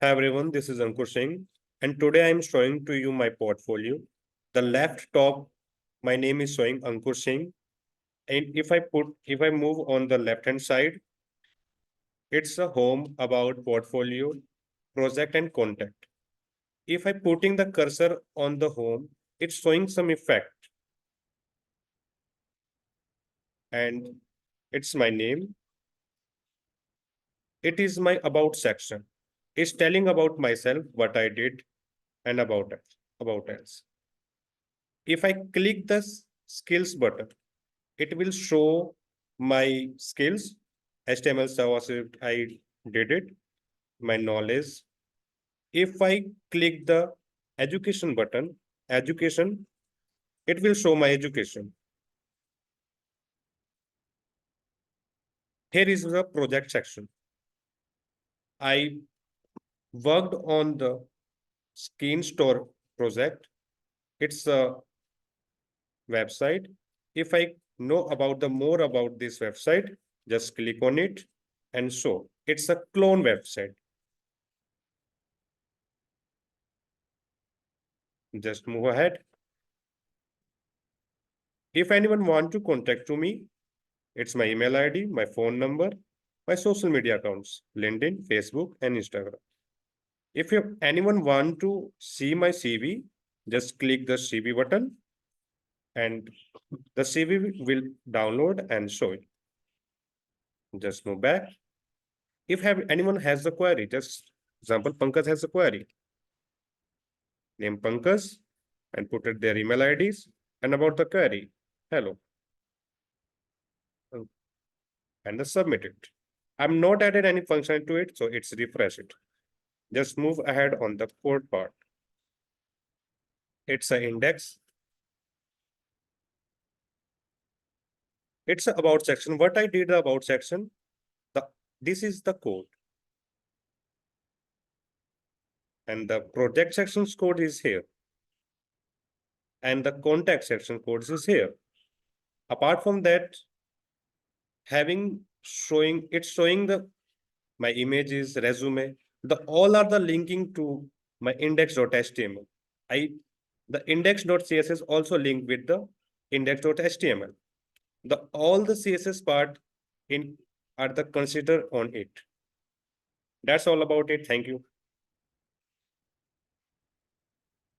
Hi everyone, this is Ankur Singh, and today I am showing to you my portfolio. The left top, my name is showing Ankur Singh, and if I move on the left hand side, it's a home, about, portfolio, project, and contact. If I putting the cursor on the home, it's showing some effect, and it's my name. It is my about section. It's telling about myself, what I did, and about else. If I click the skills button, it will show my skills, HTML, JavaScript, I did it, my knowledge. If I click the education button, education, it will show my education. Here is the project section. I worked on the Skin Store project. It's a website. If I know about the more about this website, just click on it and show. It's a clone website. Just move ahead. If anyone want to contact to me, it's my email ID, my phone number, my social media accounts, LinkedIn, Facebook, and Instagram. If anyone want to see my CV, just click the CV button and the CV will download and show it. Just move back. If anyone has the query, just example, Pankaj has a query. Name Pankaj and put it their email IDs and about the query. Hello. And then submit it. I'm not added any function to it, so it's refresh it. Just move ahead on the code part. It's an index. It's a about section. What I did about section, this is the code. And the project section's code is here. And the contact section code is here. Apart from that, it's showing the my images, resume, all are the linking to my index.html. The index.css also linked with the index.html. All the CSS part in are the consider on it. That's all about it. Thank you.